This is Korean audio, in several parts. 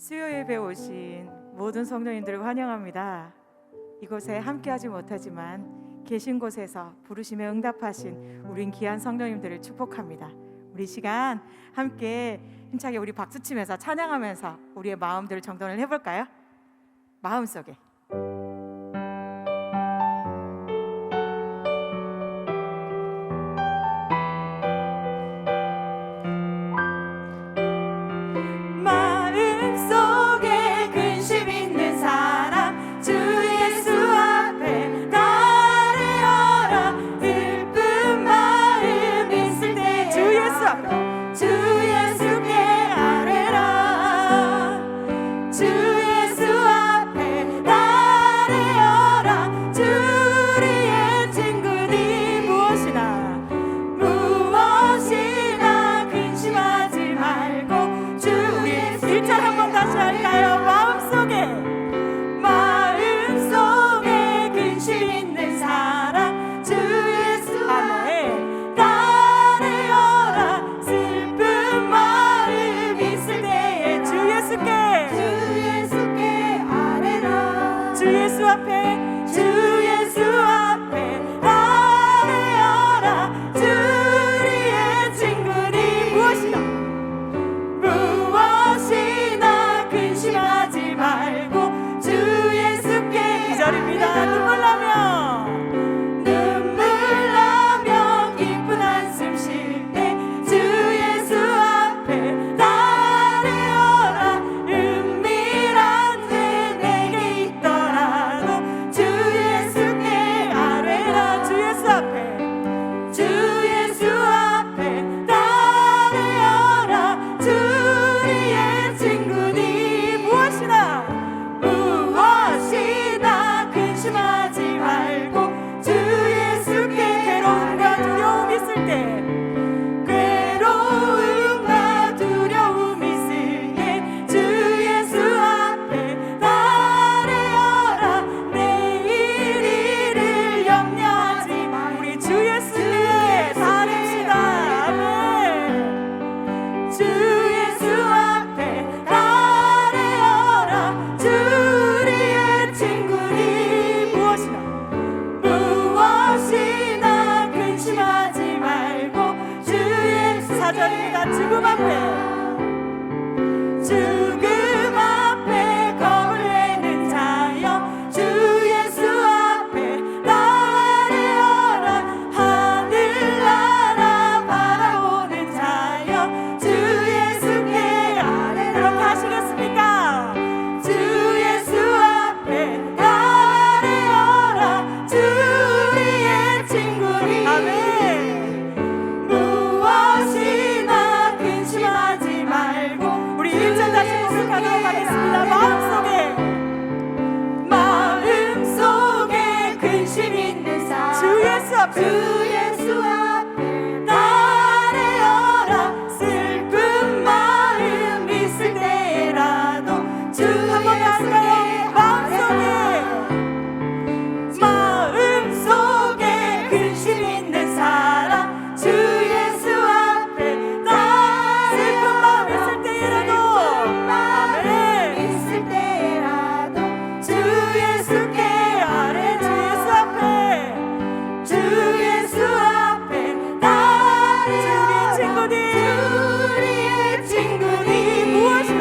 수요 예배 오신 모든 성도님들을 환영합니다. 이곳에 함께하지 못하지만 계신 곳에서 부르심에 응답하신 우린 귀한 성도님들을 축복합니다. 우리 시간 함께 힘차게 우리 박수치면서 찬양하면서 우리의 마음들을 정돈을 해볼까요? 마음속에 무엇이나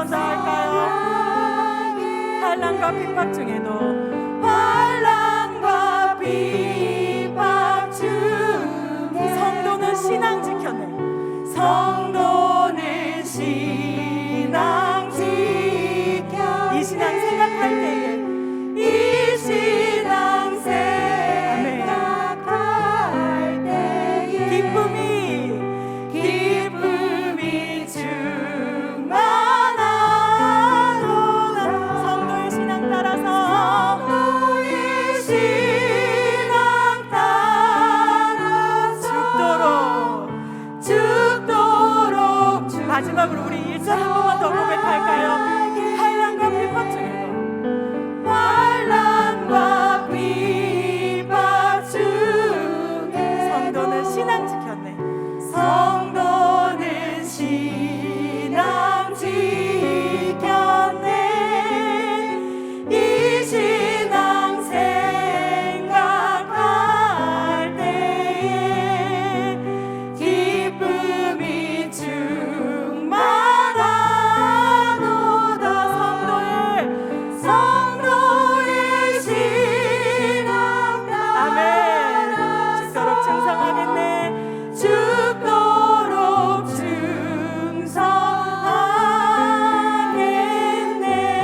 번 더 할까요? 환난과 핍박 중에도 환난과 핍박 중에 성도는 신앙 지켰네. 성도는 신앙 지켜 이 신앙 생각할 때에 이 신앙 생각할 때에 기쁨이 충만하도다. 성도의 신앙 따라서 성도의 신앙 따라 죽도록 마지막으로 우리 1절 한 번만 더 고백할까요? 환난과 핍박 중에도 환난과 핍박 중에 성도는 신앙 지켰네. 성도는 신앙 지켰네. 이 신앙 생각할 때에 기쁨이 충만하도다. 성도의 신앙 아멘. 따라 죽도록 충성하겠네. 죽도록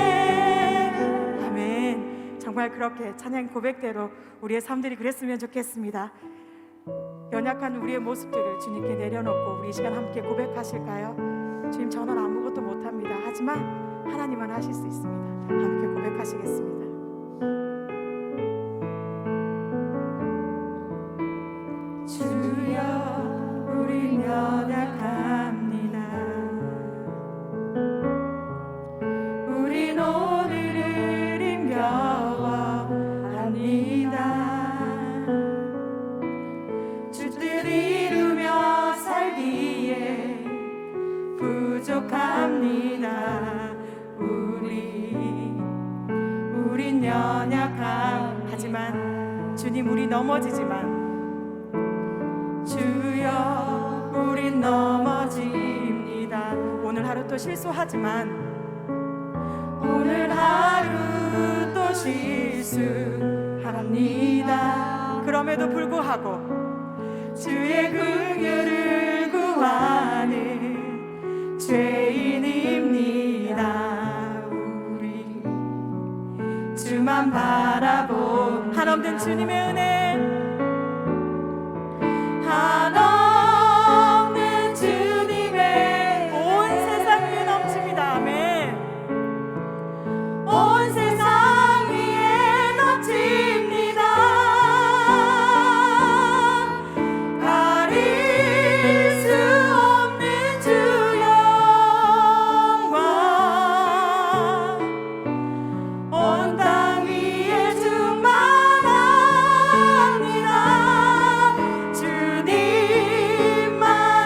충성하겠네. 아멘. 정말 그렇게 찬양 고백대로 우리의 삶들이 그랬으면 좋겠습니다. 연약한 우리의 모습들을 주님께 내려놓고 우리 이 시간 함께 고백하실까요? 주님, 저는 아무것도 못합니다. 하지만 하나님은 하실 수 있습니다. 함께 고백하시겠습니다. 주여, 우린 연약합니다. 우린 오늘을 힘겨워합니다. 주 뜻 이루며 살기에 부족합니다. 우린 연약함. 하지만 주님, 우리 넘어지지만 주여, 우린 넘어집니다. 오늘 하루 또 실수하지만 오늘 하루 또 실수합니다. 그럼에도 불구하고 주의 긍휼을 구하는 죄인입니다. 우리 주만 바라보 한없는 주님의 은혜, 한없는 주님의 온 세상 위에 넘칩니다. 아멘. 온 세상 위에 넘칩니다. 가릴 수 없는 주 영광 온 땅 위에 충만합니다. 주님만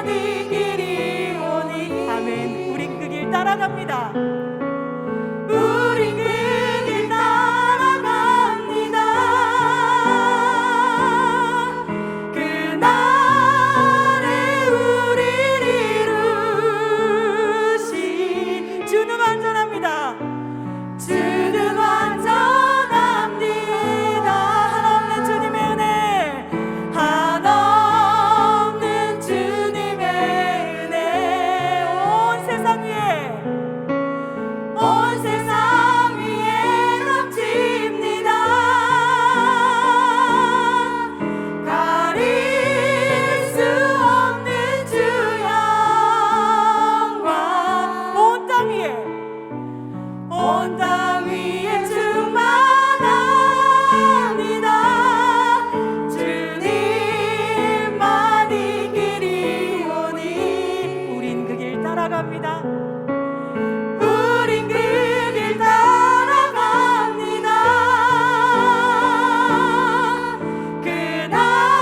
이 길이 오니. 아멘. 우린 그 길 따라갑니다. 우린 그 길 따라갑니다. 그날에 우릴 이루신 주는 완전합니다. 주는 완전합니다. 한없는 주님의 은혜, 한없는 주님의 은혜 온 세상 위에 온 세상 위에 넘칩니다. 가릴 수 없는 주 영광 온 땅 위에 온 땅 위에 충만합니다. 주님만 이 길이 오니. 우린 그 길 따라갑니다. 우린 그 길 따라갑니다.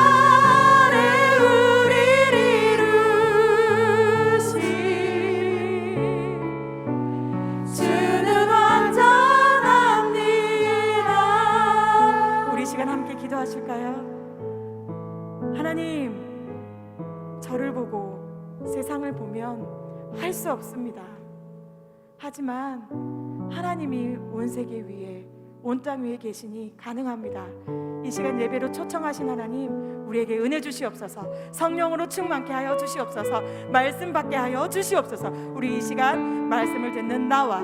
그날에 우릴 이루신 주는 완전합니다. 우리 시간 함께 기도하실까요? 하나님, 저를 보고 세상을 보면 할 수 없습니다. 하지만 하나님이 온 세계 위에, 온 땅 위에 계시니 가능합니다. 이 시간 예배로 초청하신 하나님, 우리에게 은혜 주시옵소서. 성령으로 충만케 하여 주시옵소서. 말씀 받게 하여 주시옵소서. 우리 이 시간 말씀을 듣는 나와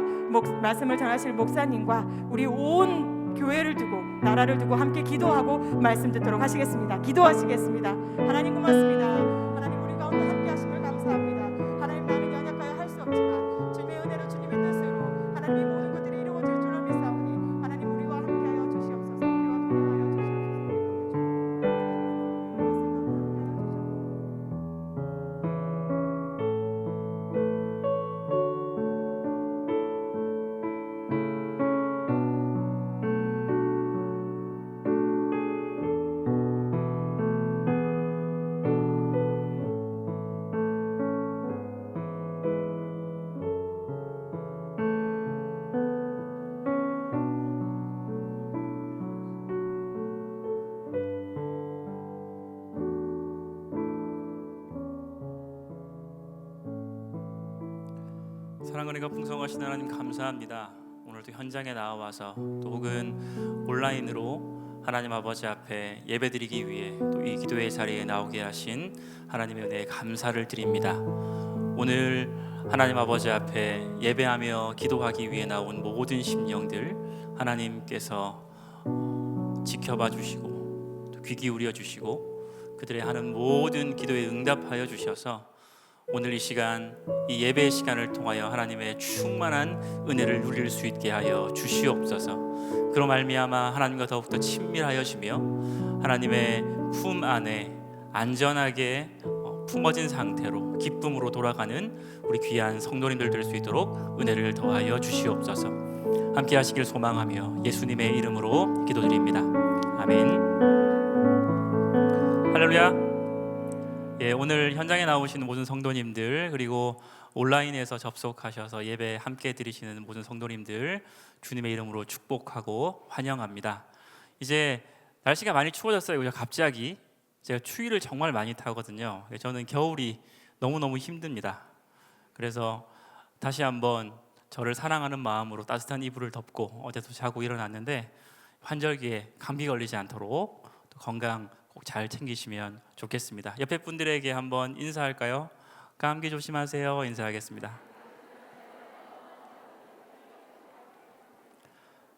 말씀을 전하실 목사님과 우리 온 교회를 두고, 나라를 두고 함께 기도하고 말씀 듣도록 하시겠습니다. 기도하시겠습니다. 하나님 고맙습니다. 하나님 우리 가운데 함께 하심을 감사합니다. 하나님, 나는 연약하여 할 수 없지만 주님의 은혜로, 주님의 뜻으로 하나님 이 모든 것들이 이루어질 줄을 믿사오니 하나님 우리와 함께 하여 주시옵소서. 우리와 동행하여 사랑은혜가 풍성하신 하나님 감사합니다. 오늘도 현장에 나와서 또 혹은 온라인으로 하나님 아버지 앞에 예배드리기 위해 또 이 기도의 자리에 나오게 하신 하나님의 은혜에 감사를 드립니다. 오늘 하나님 아버지 앞에 예배하며 기도하기 위해 나온 모든 심령들 하나님께서 지켜봐 주시고 또 귀 기울여 주시고 그들의 하는 모든 기도에 응답하여 주셔서 오늘 이 시간, 이 예배의 시간을 통하여 하나님의 충만한 은혜를 누릴 수 있게 하여 주시옵소서. 그로 말미암아 하나님과 더욱더 친밀하여지며 하나님의 품 안에 안전하게 품어진 상태로 기쁨으로 돌아가는 우리 귀한 성도님들 될 수 있도록 은혜를 더하여 주시옵소서. 함께 하시길 소망하며 예수님의 이름으로 기도드립니다. 아멘. 할렐루야. 오늘 현장에 나오시는 모든 성도님들, 그리고 온라인에서 접속하셔서 예배 함께 드리시는 모든 성도님들 주님의 이름으로 축복하고 환영합니다. 이제 날씨가 많이 추워졌어요. 그죠? 갑자기 제가 추위를 정말 많이 타거든요. 저는 겨울이 너무너무 힘듭니다. 그래서 다시 한번 저를 사랑하는 마음으로 따뜻한 이불을 덮고 어제도 자고 일어났는데 환절기에 감기 걸리지 않도록 또 건강 꼭 잘 챙기시면 좋겠습니다. 옆에 분들에게 한번 인사할까요? 감기 조심하세요. 인사하겠습니다.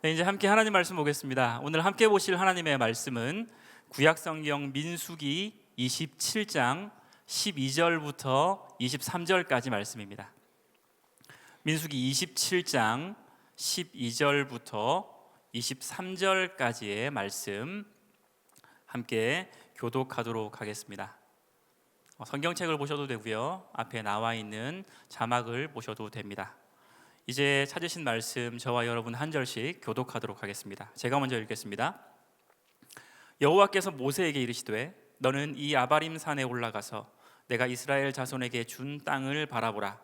네, 이제 함께 하나님 말씀 보겠습니다. 오늘 함께 보실 하나님의 말씀은 구약성경 민수기 27장 12절부터 23절까지 말씀입니다. 민수기 27장 12절부터 23절까지의 말씀 함께 교독하도록 하겠습니다. 성경책을 보셔도 되고요, 앞에 나와 있는 자막을 보셔도 됩니다. 이제 찾으신 말씀 저와 여러분 한 절씩 교독하도록 하겠습니다. 제가 먼저 읽겠습니다. 여호와께서 모세에게 이르시되 너는 이 아바림 산에 올라가서 내가 이스라엘 자손에게 준 땅을 바라보라.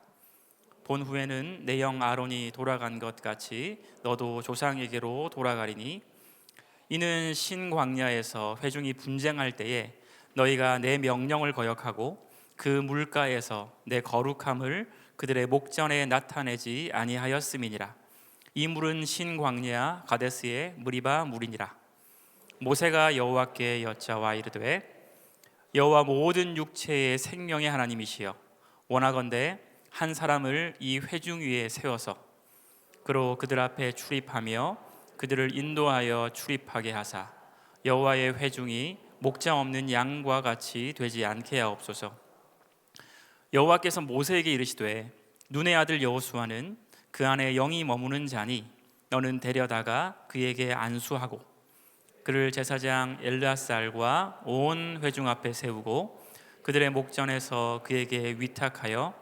본 후에는 내 형 아론이 돌아간 것 같이 너도 조상에게로 돌아가리니 이는 신광야에서 회중이 분쟁할 때에 너희가 내 명령을 거역하고 그 물가에서 내 거룩함을 그들의 목전에 나타내지 아니하였음이니라. 이 물은 신광야 가데스의 무리바 물이니라. 모세가 여호와께 여짜와 이르되 여호와 모든 육체의 생명의 하나님이시여 원하건대 한 사람을 이 회중 위에 세워서 그로 그들 앞에 출입하며 그들을 인도하여 출입하게 하사 여호와의 회중이 목자 없는 양과 같이 되지 않게 하옵소서. 여호와께서 모세에게 이르시되 눈의 아들 여호수아는 그 안에 영이 머무는 자니 너는 데려다가 그에게 안수하고 그를 제사장 엘르앗살과 온 회중 앞에 세우고 그들의 목전에서 그에게 위탁하여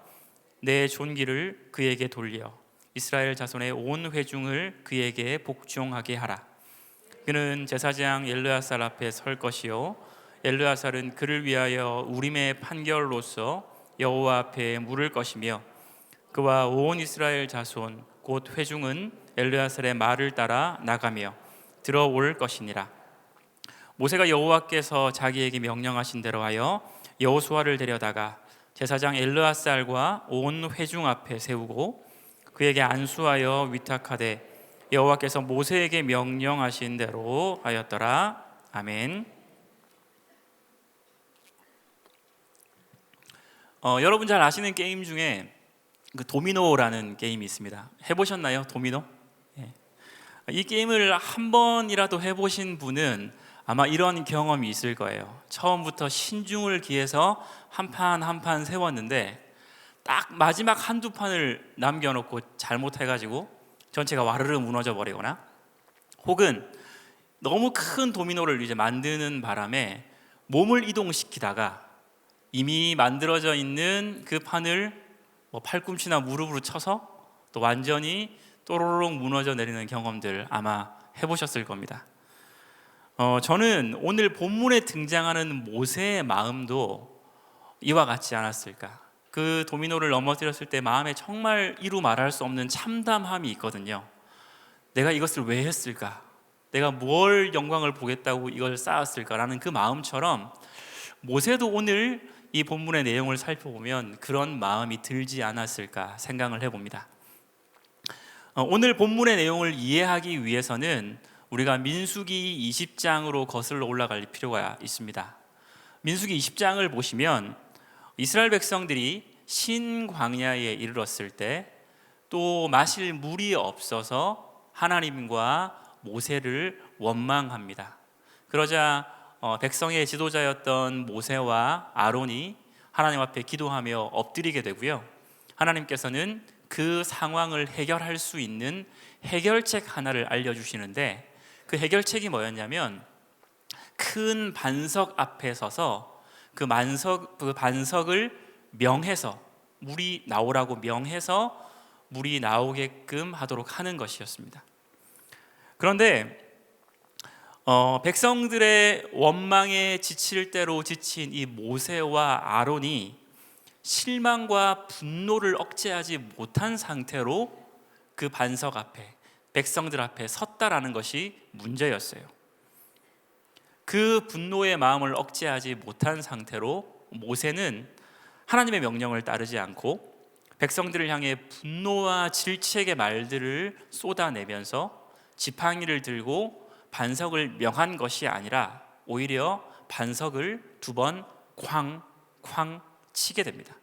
내 존귀를 그에게 돌려 이스라엘 자손의 온 회중을 그에게 복종하게 하라. 그는 제사장 엘르앗살 앞에 설 것이요 엘르앗살은 그를 위하여 우림의 판결로서 여호와 앞에 물을 것이며 그와 온 이스라엘 자손 곧 회중은 엘르앗살의 말을 따라 나가며 들어올 것이니라. 모세가 여호와께서 자기에게 명령하신 대로 하여 여호수아를 데려다가 제사장 엘르앗살과 온 회중 앞에 세우고 그에게 안수하여 위탁하되 여호와께서 모세에게 명령하신 대로 하였더라. 아멘. 여러분 잘 아시는 게임 중에 그 도미노라는 게임이 있습니다. 해보셨나요? 도미노? 예. 이 게임을 한 번이라도 해보신 분은 아마 이런 경험이 있을 거예요. 처음부터 신중을 기해서 한 판 한 판 세웠는데 딱 마지막 한두 판을 남겨놓고 잘못해가지고 전체가 와르르 무너져 버리거나, 혹은 너무 큰 도미노를 이제 만드는 바람에 몸을 이동시키다가 이미 만들어져 있는 그 판을 뭐 팔꿈치나 무릎으로 쳐서 또 완전히 또로록 무너져 내리는 경험들 아마 해보셨을 겁니다. 저는 오늘 본문에 등장하는 모세의 마음도 이와 같지 않았을까. 그 도미노를 넘어뜨렸을 때 마음에 정말 이루 말할 수 없는 참담함이 있거든요. 내가 이것을 왜 했을까? 내가 뭘 영광을 보겠다고 이걸 쌓았을까라는 그 마음처럼 모세도 오늘 이 본문의 내용을 살펴보면 그런 마음이 들지 않았을까 생각을 해봅니다. 오늘 본문의 내용을 이해하기 위해서는 우리가 민수기 20장으로 거슬러 올라갈 필요가 있습니다. 민수기 20장을 보시면 이스라엘 백성들이 신광야에 이르렀을 때 또 마실 물이 없어서 하나님과 모세를 원망합니다. 그러자 백성의 지도자였던 모세와 아론이 하나님 앞에 기도하며 엎드리게 되고요. 하나님께서는 그 상황을 해결할 수 있는 해결책 하나를 알려주시는데, 그 해결책이 뭐였냐면 큰 반석 앞에 서서 그 반석을 명해서 물이 나오라고 명해서 물이 나오게끔 하도록 하는 것이었습니다. 그런데 백성들의 원망에 지칠 대로 지친 이 모세와 아론이 실망과 분노를 억제하지 못한 상태로 그 반석 앞에, 백성들 앞에 섰다라는 것이 문제였어요. 그 분노의 마음을 억제하지 못한 상태로 모세는 하나님의 명령을 따르지 않고 백성들을 향해 분노와 질책의 말들을 쏟아내면서 지팡이를 들고 반석을 명한 것이 아니라 오히려 반석을 두 번 쾅쾅 치게 됩니다.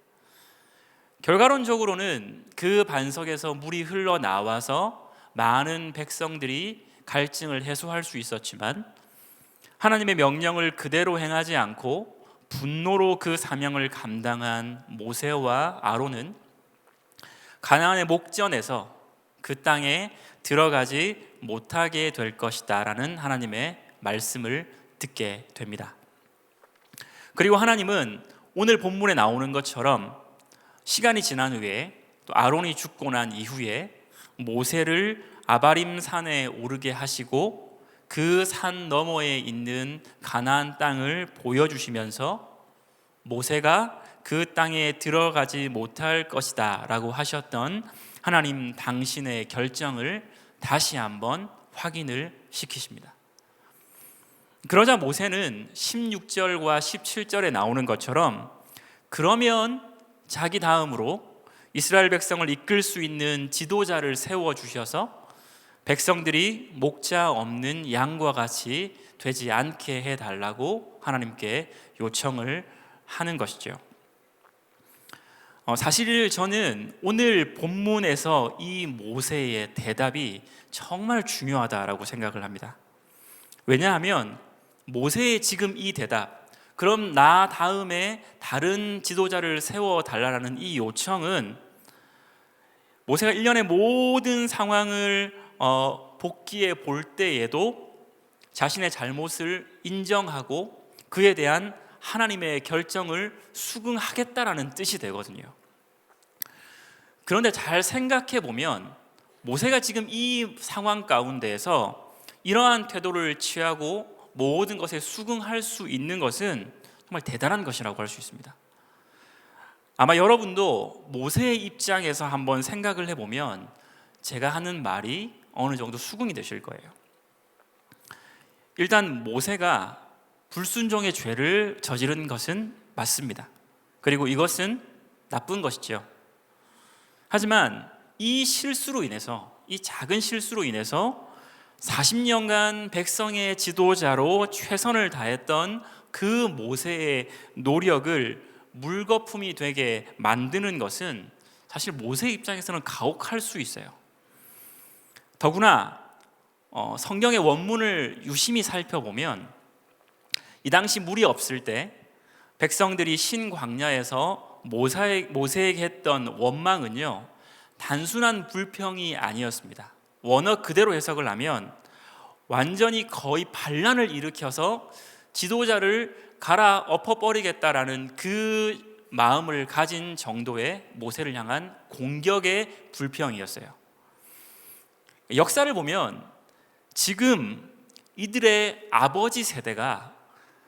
결과론적으로는 그 반석에서 물이 흘러나와서 많은 백성들이 갈증을 해소할 수 있었지만, 하나님의 명령을 그대로 행하지 않고 분노로 그 사명을 감당한 모세와 아론은 가나안의 목전에서 그 땅에 들어가지 못하게 될 것이다 라는 하나님의 말씀을 듣게 됩니다. 그리고 하나님은 오늘 본문에 나오는 것처럼 시간이 지난 후에, 또 아론이 죽고 난 이후에 모세를 아바림 산에 오르게 하시고 그 산 너머에 있는 가나안 땅을 보여주시면서 모세가 그 땅에 들어가지 못할 것이다 라고 하셨던 하나님 당신의 결정을 다시 한번 확인을 시키십니다. 그러자 모세는 16절과 17절에 나오는 것처럼 그러면 자기 다음으로 이스라엘 백성을 이끌 수 있는 지도자를 세워주셔서 백성들이 목자 없는 양과 같이 되지 않게 해달라고 하나님께 요청을 하는 것이죠. 사실 저는 오늘 본문에서 이 모세의 대답이 정말 중요하다라고 생각을 합니다. 왜냐하면 모세의 지금 이 대답, 그럼 나 다음에 다른 지도자를 세워달라는 이 요청은 모세가 일련의 모든 상황을 복기해 볼 때에도 자신의 잘못을 인정하고 그에 대한 하나님의 결정을 수긍하겠다라는 뜻이 되거든요. 그런데 잘 생각해 보면 모세가 지금 이 상황 가운데에서 이러한 태도를 취하고 모든 것에 수긍할 수 있는 것은 정말 대단한 것이라고 할 수 있습니다. 아마 여러분도 모세의 입장에서 한번 생각을 해보면 제가 하는 말이 어느 정도 수긍이 되실 거예요. 일단 모세가 불순종의 죄를 저지른 것은 맞습니다. 그리고 이것은 나쁜 것이죠. 하지만 이 실수로 인해서, 이 작은 실수로 인해서 40년간 백성의 지도자로 최선을 다했던 그 모세의 노력을 물거품이 되게 만드는 것은 사실 모세 입장에서는 가혹할 수 있어요. 더구나 성경의 원문을 유심히 살펴보면 이 당시 물이 없을 때 백성들이 신광야에서 모세에게 했던 원망은요, 단순한 불평이 아니었습니다. 원어 그대로 해석을 하면 완전히 거의 반란을 일으켜서 지도자를 갈아 엎어버리겠다라는 그 마음을 가진 정도의 모세를 향한 공격의 불평이었어요. 역사를 보면 지금 이들의 아버지 세대가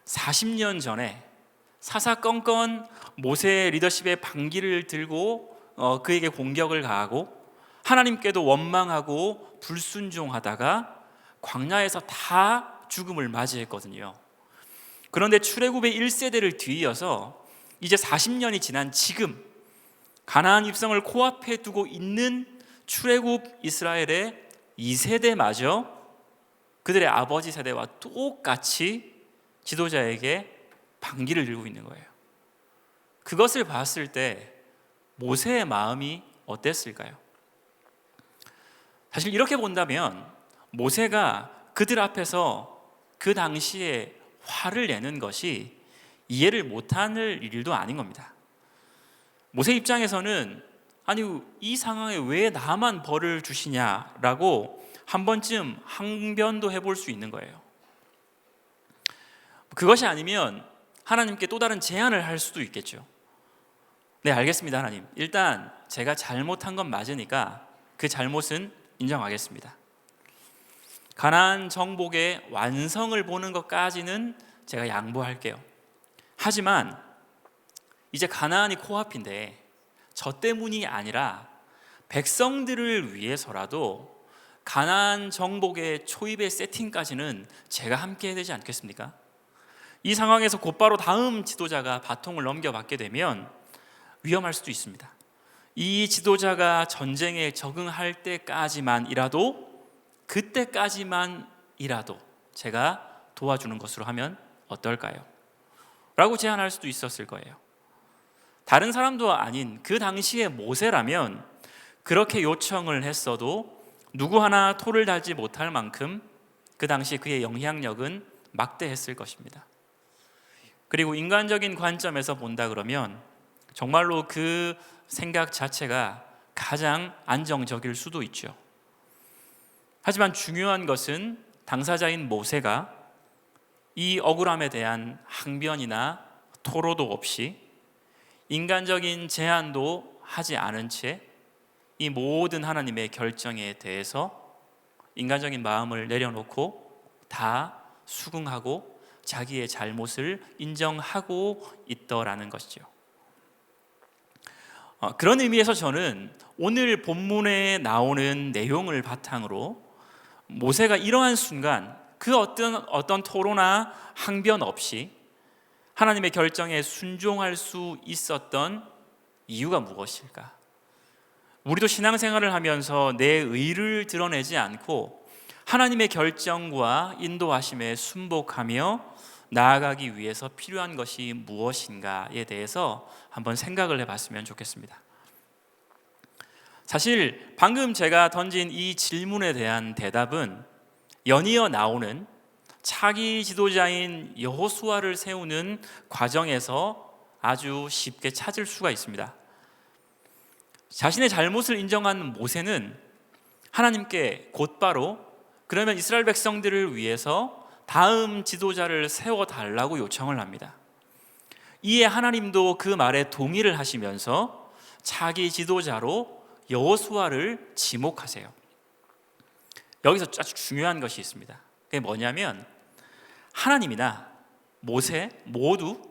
40년 전에 사사건건 모세의 리더십의 반기를 들고 그에게 공격을 가하고 하나님께도 원망하고 불순종하다가 광야에서 다 죽음을 맞이했거든요. 그런데 출애굽의 1세대를 뒤이어서 이제 40년이 지난 지금 가나안 입성을 코앞에 두고 있는 출애굽 이스라엘의 2세대마저 그들의 아버지 세대와 똑같이 지도자에게 반기를 들고 있는 거예요. 그것을 봤을 때 모세의 마음이 어땠을까요? 사실 이렇게 본다면 모세가 그들 앞에서 그 당시에 화를 내는 것이 이해를 못하는 일도 아닌 겁니다. 모세 입장에서는 아니 이 상황에 왜 나만 벌을 주시냐라고 한 번쯤 항변도 해볼 수 있는 거예요. 그것이 아니면 하나님께 또 다른 제안을 할 수도 있겠죠. 네, 알겠습니다, 하나님. 일단 제가 잘못한 건 맞으니까 그 잘못은 인정하겠습니다. 가나안 정복의 완성을 보는 것까지는 제가 양보할게요. 하지만 이제 가나안이 코앞인데 저 때문이 아니라 백성들을 위해서라도 가나안 정복의 초입의 세팅까지는 제가 함께 해야 되지 않겠습니까? 이 상황에서 곧바로 다음 지도자가 바통을 넘겨받게 되면 위험할 수도 있습니다. 이 지도자가 전쟁에 적응할 때까지만이라도 그때까지만이라도 제가 도와주는 것으로 하면 어떨까요? 라고 제안할 수도 있었을 거예요. 다른 사람도 아닌 그 당시의 모세라면 그렇게 요청을 했어도 누구 하나 토를 달지 못할 만큼 그 당시 그의 영향력은 막대했을 것입니다. 그리고 인간적인 관점에서 본다 그러면 정말로 그 생각 자체가 가장 안정적일 수도 있죠. 하지만 중요한 것은 당사자인 모세가 이 억울함에 대한 항변이나 토로도 없이 인간적인 제안도 하지 않은 채 이 모든 하나님의 결정에 대해서 인간적인 마음을 내려놓고 다 수긍하고 자기의 잘못을 인정하고 있더라는 것이죠. 그런 의미에서 저는 오늘 본문에 나오는 내용을 바탕으로 모세가 이러한 순간 그 어떤 토로나 항변 없이 하나님의 결정에 순종할 수 있었던 이유가 무엇일까? 우리도 신앙생활을 하면서 내 의를 드러내지 않고 하나님의 결정과 인도하심에 순복하며 나아가기 위해서 필요한 것이 무엇인가에 대해서 한번 생각을 해봤으면 좋겠습니다. 사실 방금 제가 던진 이 질문에 대한 대답은 연이어 나오는 차기 지도자인 여호수아를 세우는 과정에서 아주 쉽게 찾을 수가 있습니다. 자신의 잘못을 인정한 모세는 하나님께 곧바로 그러면 이스라엘 백성들을 위해서 다음 지도자를 세워달라고 요청을 합니다. 이에 하나님도 그 말에 동의를 하시면서 차기 지도자로 여호수아를 지목하세요. 여기서 아주 중요한 것이 있습니다. 그게 뭐냐면 하나님이나 모세 모두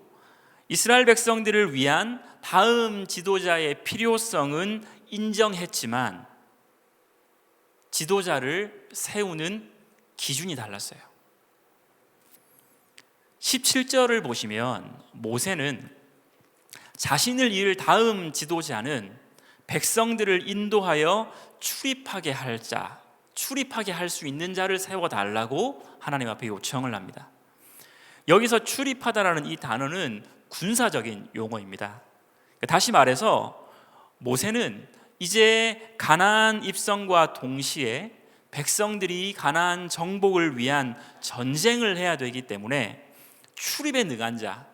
이스라엘 백성들을 위한 다음 지도자의 필요성은 인정했지만 지도자를 세우는 기준이 달랐어요. 17절을 보시면 모세는 자신을 이을 다음 지도자는 백성들을 인도하여 출입하게 할 자, 출입하게 할 수 있는 자를 세워달라고 하나님 앞에 요청을 합니다. 여기서 출입하다라는 이 단어는 군사적인 용어입니다. 다시 말해서 모세는 이제 가나안 입성과 동시에 백성들이 가나안 정복을 위한 전쟁을 해야 되기 때문에 출입에 능한 자,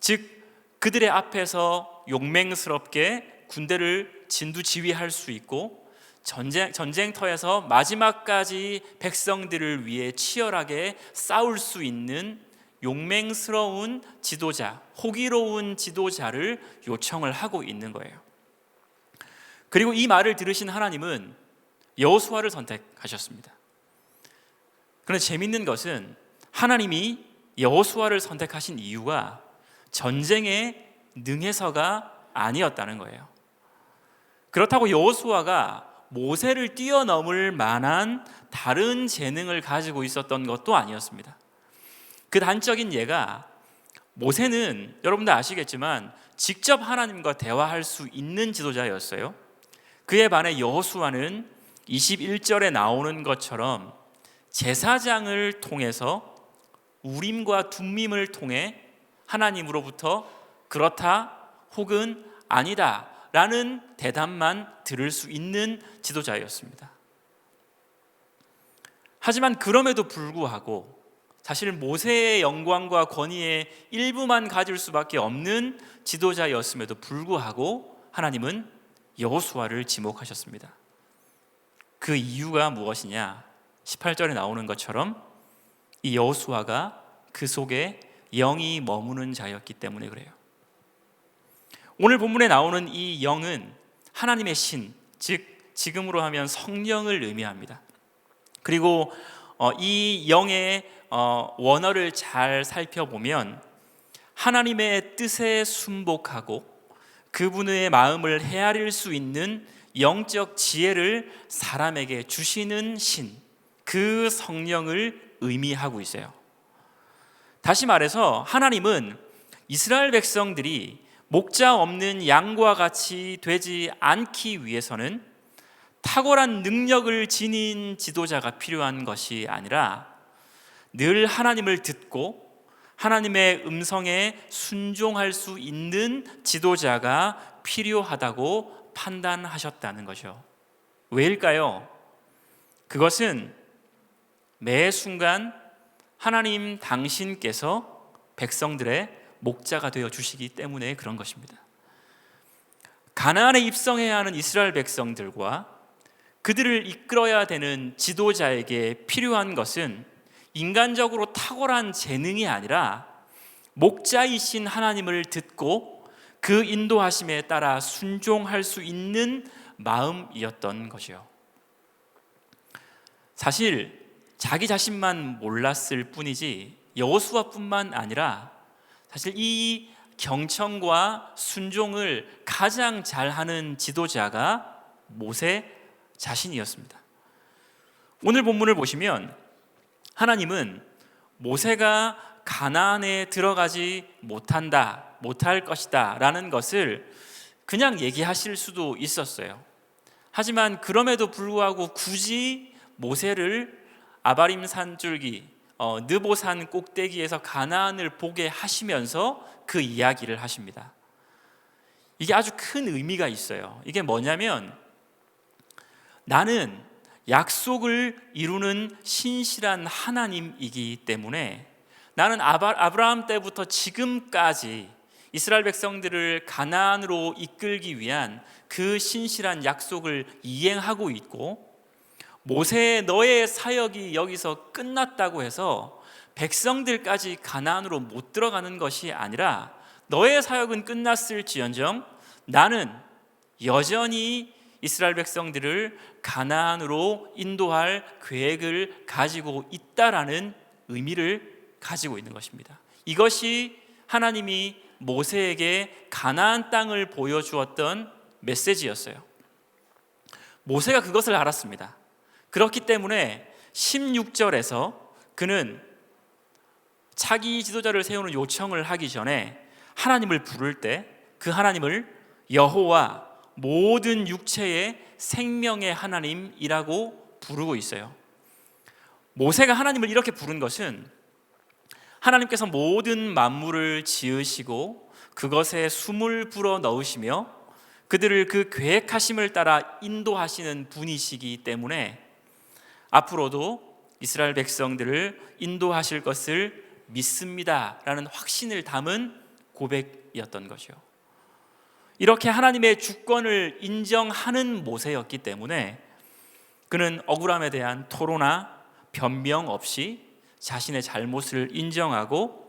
즉 그들의 앞에서 용맹스럽게 군대를 진두지휘할 수 있고 전쟁터에서 마지막까지 백성들을 위해 치열하게 싸울 수 있는 용맹스러운 지도자, 호기로운 지도자를 요청을 하고 있는 거예요. 그리고 이 말을 들으신 하나님은 여호수아를 선택하셨습니다. 그런데 재밌는 것은 하나님이 여호수아를 선택하신 이유가 전쟁에 능해서가 아니었다는 거예요. 그렇다고 여호수아가 모세를 뛰어넘을 만한 다른 재능을 가지고 있었던 것도 아니었습니다. 그 단적인 예가 모세는 여러분들 아시겠지만 직접 하나님과 대화할 수 있는 지도자였어요. 그에 반해 여호수아는 21절에 나오는 것처럼 제사장을 통해서 우림과 둠밈을 통해 하나님으로부터 그렇다 혹은 아니다 라는 대답만 들을 수 있는 지도자였습니다. 하지만 그럼에도 불구하고 사실 모세의 영광과 권위의 일부만 가질 수밖에 없는 지도자였음에도 불구하고 하나님은 여호수아를 지목하셨습니다. 그 이유가 무엇이냐? 18절에 나오는 것처럼 이 여호수아가 그 속에 영이 머무는 자였기 때문에 그래요. 오늘 본문에 나오는 이 영은 하나님의 신, 즉 지금으로 하면 성령을 의미합니다. 그리고 이 영의 원어를 잘 살펴보면 하나님의 뜻에 순복하고 그분의 마음을 헤아릴 수 있는 영적 지혜를 사람에게 주시는 신, 그 성령을 의미하고 있어요. 다시 말해서 하나님은 이스라엘 백성들이 목자 없는 양과 같이 되지 않기 위해서는 탁월한 능력을 지닌 지도자가 필요한 것이 아니라 늘 하나님을 듣고 하나님의 음성에 순종할 수 있는 지도자가 필요하다고 판단하셨다는 거죠. 왜일까요? 그것은 매 순간 하나님 당신께서 백성들의 목자가 되어 주시기 때문에 그런 것입니다. 가나안에 입성해야 하는 이스라엘 백성들과 그들을 이끌어야 되는 지도자에게 필요한 것은 인간적으로 탁월한 재능이 아니라 목자이신 하나님을 듣고 그 인도하심에 따라 순종할 수 있는 마음이었던 것이요. 사실 자기 자신만 몰랐을 뿐이지 여호수아뿐만 아니라 사실 이 경청과 순종을 가장 잘하는 지도자가 모세 자신이었습니다. 오늘 본문을 보시면 하나님은 모세가 가나안에 들어가지 못할 것이다 라는 것을 그냥 얘기하실 수도 있었어요. 하지만 그럼에도 불구하고 굳이 모세를 아바림 산줄기 느보산 꼭대기에서 가나안을 보게 하시면서 그 이야기를 하십니다. 이게 아주 큰 의미가 있어요. 이게 뭐냐면 나는 약속을 이루는 신실한 하나님이기 때문에 나는 아브라함 때부터 지금까지 이스라엘 백성들을 가나안으로 이끌기 위한 그 신실한 약속을 이행하고 있고, 모세 너의 사역이 여기서 끝났다고 해서 백성들까지 가나안으로 못 들어가는 것이 아니라 너의 사역은 끝났을지언정 나는 여전히 이스라엘 백성들을 가나안으로 인도할 계획을 가지고 있다라는 의미를 가지고 있는 것입니다. 이것이 하나님이 모세에게 가나안 땅을 보여주었던 메시지였어요. 모세가 그것을 알았습니다. 그렇기 때문에 16절에서 그는 차기 지도자를 세우는 요청을 하기 전에 하나님을 부를 때 그 하나님을 여호와 모든 육체의 생명의 하나님이라고 부르고 있어요. 모세가 하나님을 이렇게 부른 것은 하나님께서 모든 만물을 지으시고 그것에 숨을 불어 넣으시며 그들을 그 계획하심을 따라 인도하시는 분이시기 때문에 앞으로도 이스라엘 백성들을 인도하실 것을 믿습니다라는 확신을 담은 고백이었던 것이요. 이렇게 하나님의 주권을 인정하는 모세였기 때문에 그는 억울함에 대한 토로나 변명 없이 자신의 잘못을 인정하고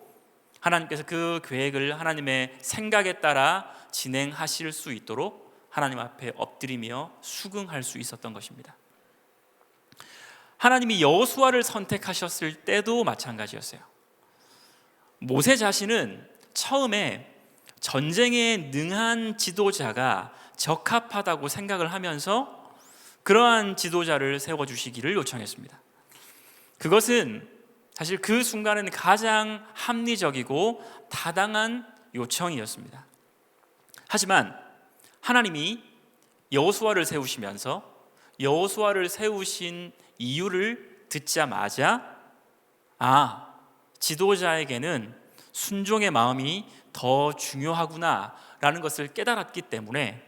하나님께서 그 계획을 하나님의 생각에 따라 진행하실 수 있도록 하나님 앞에 엎드리며 수긍할 수 있었던 것입니다. 하나님이 여호수아를 선택하셨을 때도 마찬가지였어요. 모세 자신은 처음에 전쟁에 능한 지도자가 적합하다고 생각을 하면서 그러한 지도자를 세워주시기를 요청했습니다. 그것은 사실 그 순간은 가장 합리적이고 타당한 요청이었습니다. 하지만 하나님이 여호수아를 세우시면서 여호수아를 세우신 이유를 듣자마자 지도자에게는 순종의 마음이 더 중요하구나라는 것을 깨달았기 때문에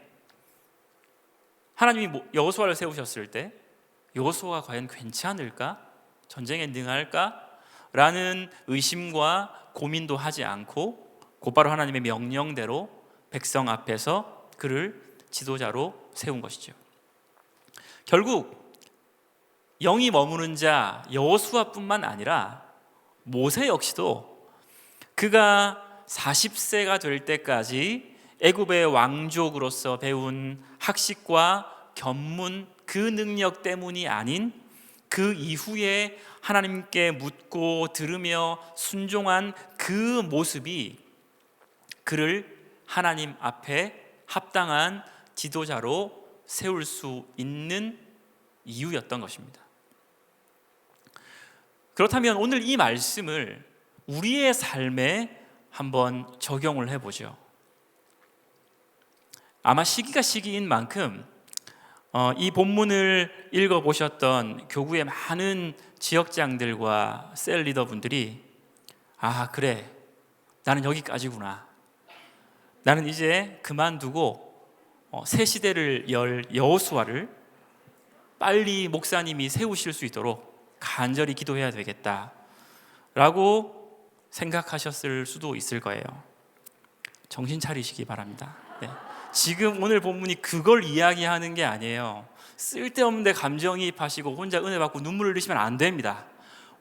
하나님이 여호수아를 세우셨을 때 여호수아가 과연 괜찮을까? 전쟁에 능할까? 라는 의심과 고민도 하지 않고 곧바로 하나님의 명령대로 백성 앞에서 그를 지도자로 세운 것이죠. 결국 영이 머무는 자 여호수아뿐만 아니라 모세 역시도 그가 40세가 될 때까지 애굽의 왕족으로서 배운 학식과 견문 그 능력 때문이 아닌 그 이후에 하나님께 묻고 들으며 순종한 그 모습이 그를 하나님 앞에 합당한 지도자로 세울 수 있는 이유였던 것입니다. 그렇다면 오늘 이 말씀을 우리의 삶에 한번 적용을 해보죠. 아마 시기가 시기인 만큼 이 본문을 읽어보셨던 교구의 많은 지역장들과 셀 리더분들이 그래, 나는 여기까지구나. 나는 이제 그만두고 새 시대를 열 여호수아를 빨리 목사님이 세우실 수 있도록 간절히 기도해야 되겠다 라고 생각하셨을 수도 있을 거예요. 정신 차리시기 바랍니다. 네. 지금 오늘 본문이 그걸 이야기하는 게 아니에요. 쓸데없는데 감정이입하시고 혼자 은혜 받고 눈물 흘리시면 안 됩니다.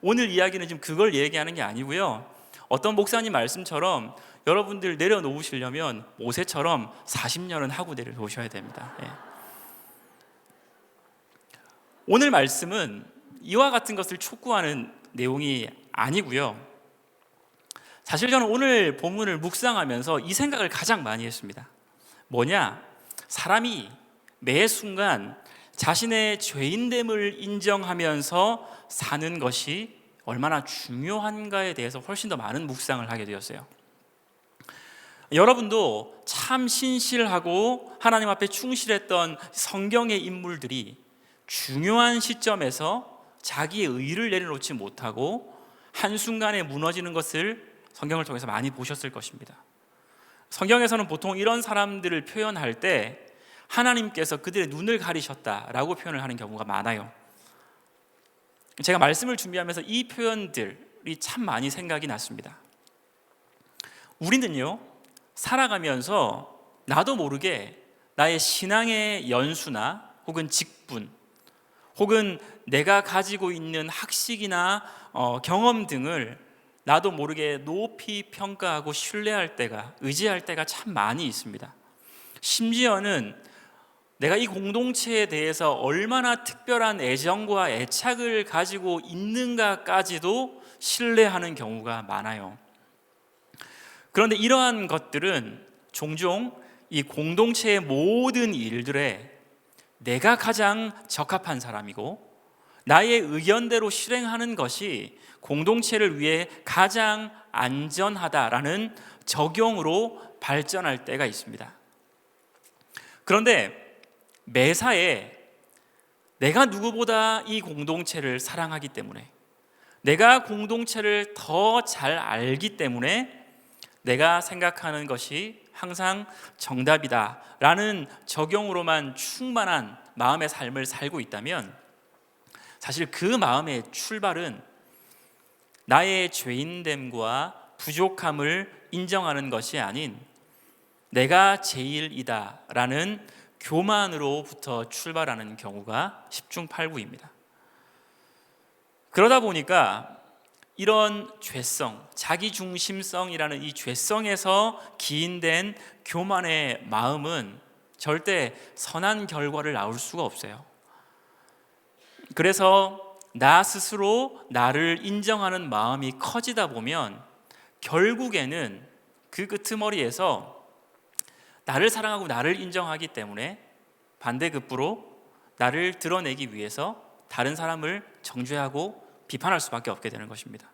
오늘 이야기는 지금 그걸 얘기하는 게 아니고요. 어떤 목사님 말씀처럼 여러분들 내려놓으시려면 모세처럼 40년은 하고 내려놓으셔야 됩니다. 네. 오늘 말씀은 이와 같은 것을 촉구하는 내용이 아니고요. 사실 저는 오늘 본문을 묵상하면서 이 생각을 가장 많이 했습니다. 뭐냐? 사람이 매 순간 자신의 죄인됨을 인정하면서 사는 것이 얼마나 중요한가에 대해서 훨씬 더 많은 묵상을 하게 되었어요. 여러분도 참 신실하고 하나님 앞에 충실했던 성경의 인물들이 중요한 시점에서 자기의 의를 내려놓지 못하고 한순간에 무너지는 것을 성경을 통해서 많이 보셨을 것입니다. 성경에서는 보통 이런 사람들을 표현할 때 하나님께서 그들의 눈을 가리셨다라고 표현을 하는 경우가 많아요. 제가 말씀을 준비하면서 이 표현들이 참 많이 생각이 났습니다. 우리는요, 살아가면서 나도 모르게 나의 신앙의 연수나 혹은 직분 혹은 내가 가지고 있는 학식이나 경험 등을 나도 모르게 높이 평가하고 신뢰할 때가, 의지할 때가 참 많이 있습니다. 심지어는 내가 이 공동체에 대해서 얼마나 특별한 애정과 애착을 가지고 있는가까지도 신뢰하는 경우가 많아요. 그런데 이러한 것들은 종종 이 공동체의 모든 일들에 내가 가장 적합한 사람이고 나의 의견대로 실행하는 것이 공동체를 위해 가장 안전하다라는 적용으로 발전할 때가 있습니다. 그런데 매사에 내가 누구보다 이 공동체를 사랑하기 때문에, 내가 공동체를 더 잘 알기 때문에 내가 생각하는 것이 항상 정답이다라는 적용으로만 충만한 마음의 삶을 살고 있다면, 사실 그 마음의 출발은 나의 죄인됨과 부족함을 인정하는 것이 아닌 내가 제일이다라는 교만으로부터 출발하는 경우가 10중 8구입니다. 그러다 보니까 이런 죄성, 자기중심성이라는 이 죄성에서 기인된 교만의 마음은 절대 선한 결과를 낳을 수가 없어요. 그래서 나 스스로 나를 인정하는 마음이 커지다 보면 결국에는 그 끄트머리에서 나를 사랑하고 나를 인정하기 때문에 반대급부로 나를 드러내기 위해서 다른 사람을 정죄하고 비판할 수밖에 없게 되는 것입니다.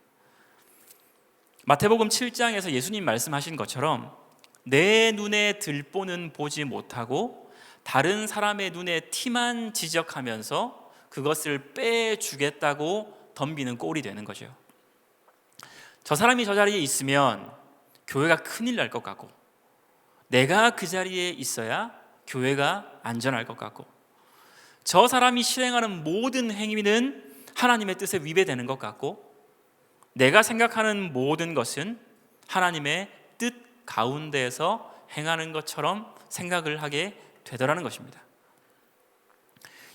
마태복음 7장에서 예수님 말씀하신 것처럼 내 눈에 들보는 보지 못하고 다른 사람의 눈에 티만 지적하면서 그것을 빼주겠다고 덤비는 꼴이 되는 거죠. 저 사람이 저 자리에 있으면 교회가 큰일 날 것 같고, 내가 그 자리에 있어야 교회가 안전할 것 같고, 저 사람이 실행하는 모든 행위는 하나님의 뜻에 위배되는 것 같고, 내가 생각하는 모든 것은 하나님의 뜻 가운데에서 행하는 것처럼 생각을 하게 되더라는 것입니다.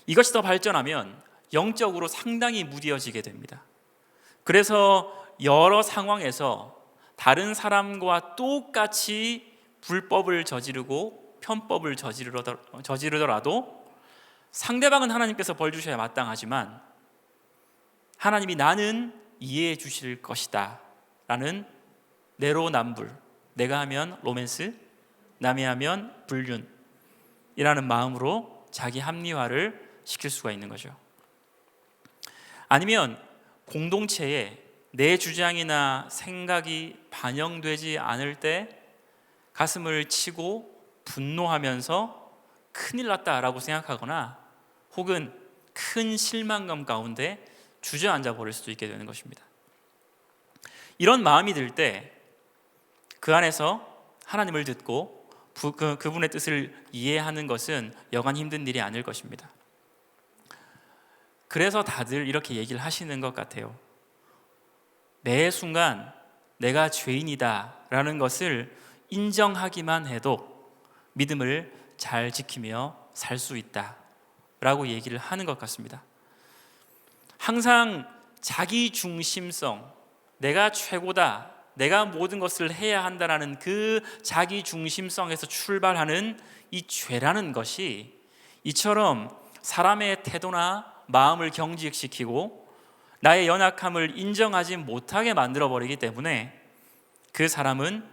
이것이 더 발전하면 영적으로 상당히 무뎌지게 됩니다. 그래서 여러 상황에서 다른 사람과 똑같이 불법을 저지르고 편법을 저지르더라도 상대방은 하나님께서 벌 주셔야 마땅하지만 하나님이 나는 이해해 주실 것이다 라는 내로남불, 내가 하면 로맨스, 남이 하면 불륜이라는 마음으로 자기 합리화를 시킬 수가 있는 거죠. 아니면 공동체에 내 주장이나 생각이 반영되지 않을 때 가슴을 치고 분노하면서 큰일 났다라고 생각하거나 혹은 큰 실망감 가운데 주저앉아 버릴 수도 있게 되는 것입니다. 이런 마음이 들 때 그 안에서 하나님을 듣고 그분의 뜻을 이해하는 것은 여간 힘든 일이 아닐 것입니다. 그래서 다들 이렇게 얘기를 하시는 것 같아요. 매 순간 내가 죄인이다 라는 것을 인정하기만 해도 믿음을 잘 지키며 살 수 있다 라고 얘기를 하는 것 같습니다. 항상 자기 중심성, 내가 최고다, 내가 모든 것을 해야 한다라는 그 자기 중심성에서 출발하는 이 죄라는 것이 이처럼 사람의 태도나 마음을 경직시키고 나의 연약함을 인정하지 못하게 만들어버리기 때문에 그 사람은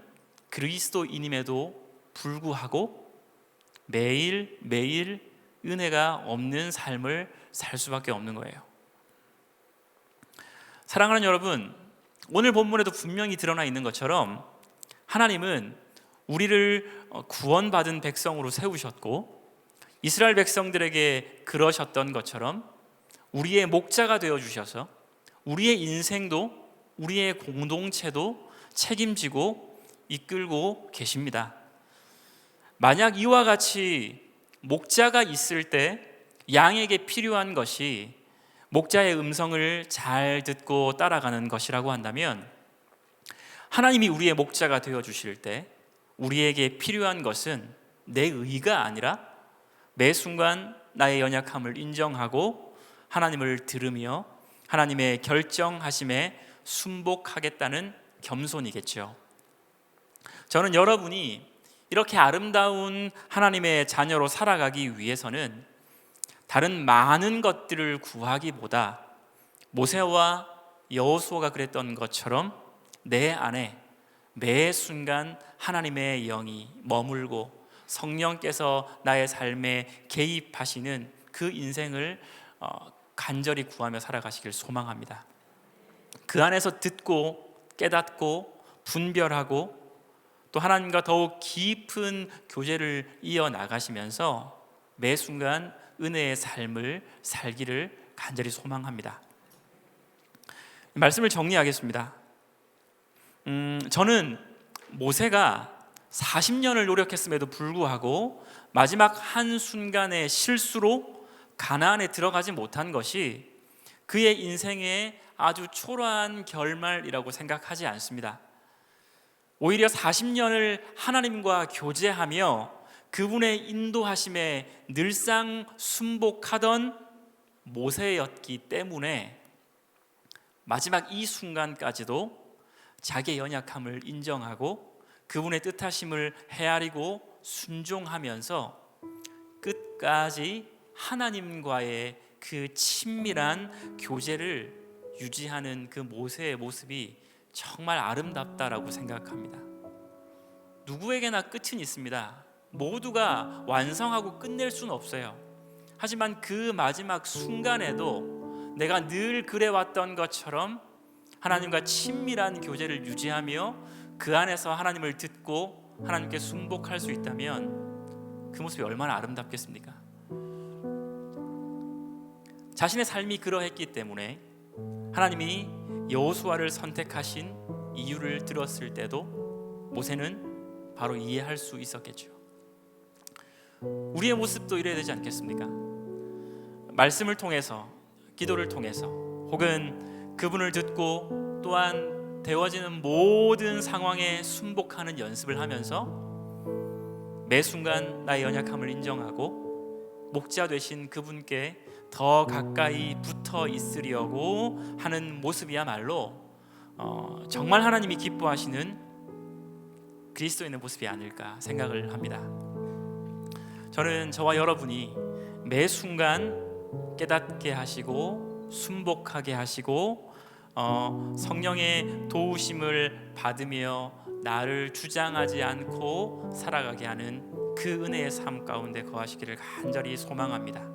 그리스도인임에도 불구하고 매일매일 은혜가 없는 삶을 살 수밖에 없는 거예요. 사랑하는 여러분, 오늘 본문에도 분명히 드러나 있는 것처럼 하나님은 우리를 구원받은 백성으로 세우셨고 이스라엘 백성들에게 그러셨던 것처럼 우리의 목자가 되어주셔서 우리의 인생도 우리의 공동체도 책임지고 이끌고 계십니다. 만약 이와 같이 목자가 있을 때 양에게 필요한 것이 목자의 음성을 잘 듣고 따라가는 것이라고 한다면 하나님이 우리의 목자가 되어주실 때 우리에게 필요한 것은 내 의가 아니라 매 순간 나의 연약함을 인정하고 하나님을 들으며 하나님의 결정하심에 순복하겠다는 겸손이겠죠. 저는 여러분이 이렇게 아름다운 하나님의 자녀로 살아가기 위해서는 다른 많은 것들을 구하기보다 모세와 여호수아가 그랬던 것처럼 내 안에 매 순간 하나님의 영이 머물고 성령께서 나의 삶에 개입하시는 그 인생을 간절히 구하며 살아가시길 소망합니다. 그 안에서 듣고 깨닫고 분별하고 또 하나님과 더욱 깊은 교제를 이어나가시면서 매 순간 은혜의 삶을 살기를 간절히 소망합니다. 말씀을 정리하겠습니다. 저는 모세가 40년을 노력했음에도 불구하고 마지막 한순간의 실수로 가나안에 들어가지 못한 것이 그의 인생의 아주 초라한 결말이라고 생각하지 않습니다. 오히려 40년을 하나님과 교제하며 그분의 인도하심에 늘상 순복하던 모세였기 때문에 마지막 이 순간까지도 자기의 연약함을 인정하고 그분의 뜻하심을 헤아리고 순종하면서 끝까지 하나님과의 그 친밀한 교제를 유지하는 그 모세의 모습이 정말 아름답다라고 생각합니다. 누구에게나 끝은 있습니다. 모두가 완성하고 끝낼 수는 없어요. 하지만 그 마지막 순간에도 내가 늘 그래왔던 것처럼 하나님과 친밀한 교제를 유지하며 그 안에서 하나님을 듣고 하나님께 순복할 수 있다면 그 모습이 얼마나 아름답겠습니까? 자신의 삶이 그러했기 때문에 하나님이 여호수아를 선택하신 이유를 들었을 때도 모세는 바로 이해할 수 있었겠죠. 우리의 모습도 이래야 되지 않겠습니까? 말씀을 통해서, 기도를 통해서, 혹은 그분을 듣고 또한 되어지는 모든 상황에 순복하는 연습을 하면서 매 순간 나의 연약함을 인정하고 목자 되신 그분께 더 가까이 붙어 있으려고 하는 모습이야말로 정말 하나님이 기뻐하시는 그리스도인의 모습이 아닐까 생각을 합니다. 저는 저와 여러분이 매 순간 깨닫게 하시고 순복하게 하시고 성령의 도우심을 받으며 나를 주장하지 않고 살아가게 하는 그 은혜의 삶 가운데 거하시기를 간절히 소망합니다.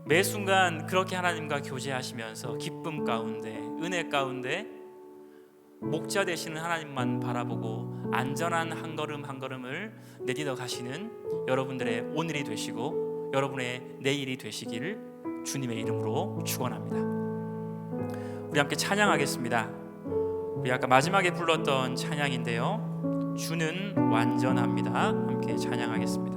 매 순간 그렇게 하나님과 교제하시면서 기쁨 가운데, 은혜 가운데 목자 되시는 하나님만 바라보고 안전한 한 걸음 한 걸음을 내딛어 가시는 여러분들의 오늘이 되시고 여러분의 내일이 되시기를 주님의 이름으로 축원합니다. 우리 함께 찬양하겠습니다. 우리 아까 마지막에 불렀던 찬양인데요, 주는 완전합니다. 함께 찬양하겠습니다.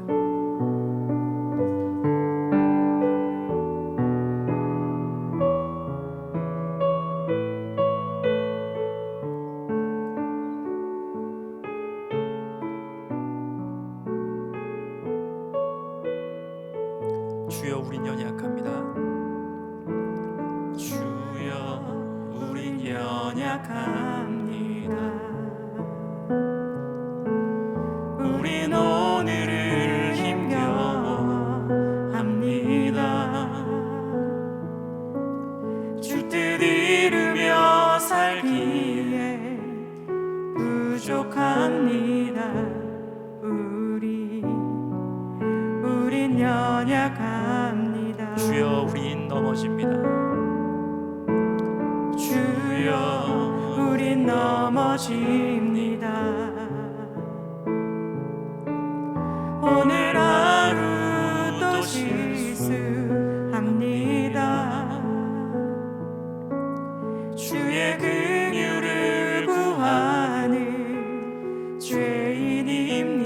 주여 우린 연약합니다. 주여 우린 연약합니다. 우린 오늘을 힘겨워합니다. 주 뜻 이루며 살기에 부족합니다. 우린 연약합니다. 주여 우린 넘어집니다. 주여 우린 넘어집니다. 오늘 하루 또 실수합니다. 주의 긍휼을 구하는 죄인입니다.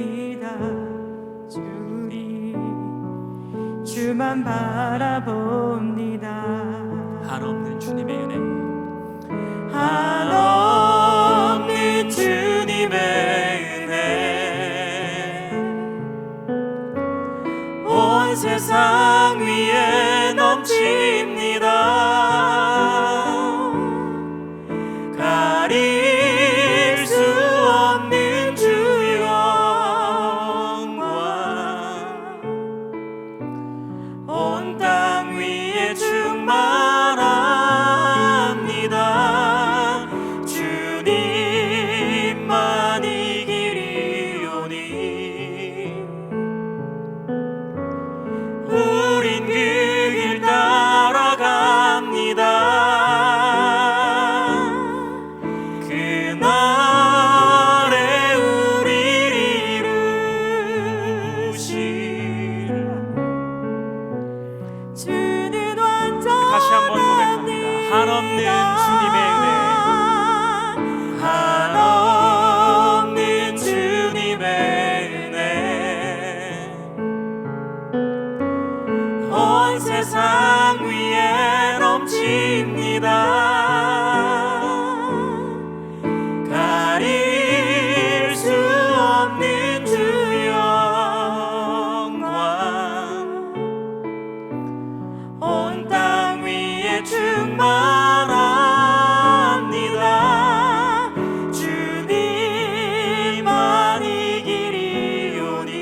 주만 바라봅니다. 한없는 주님의 은혜, 한없는 주님의 은혜, 온 세상 위에 넘칩니다. 가릴 수 없는 주 영광, 온 땅 위에 충만합니다. 주님만이 길이오니 우린 그 길 따라갑니다. 그날에 우리 주님의 은혜, 한없는 주님의 은혜, 온 세상 위에 넘칩니다. 가릴 수 없는 주 영광, 온 땅 위에 충만합니다. 주님만이 길이오니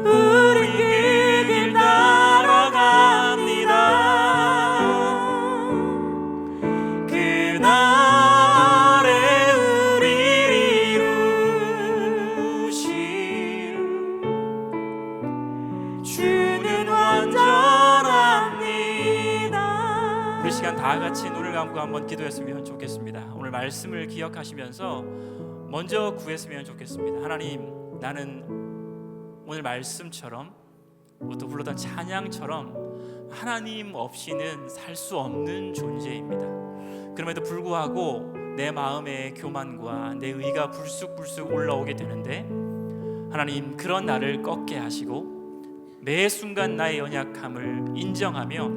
우리 그 길 따라갑니다. 그날에 우리를 이루실 주는 완전합니다. 우리 시간 다 같이 눈을 감고 한번 기도했으면 좋겠습니다. 오늘 말씀을 기억하시면서 먼저 구했으면 좋겠습니다. 하나님, 나는 오늘 말씀처럼 또 불렀던 찬양처럼 하나님 없이는 살 수 없는 존재입니다. 그럼에도 불구하고 내 마음의 교만과 내 의가 불쑥불쑥 올라오게 되는데, 하나님 그런 나를 꺾게 하시고 매 순간 나의 연약함을 인정하며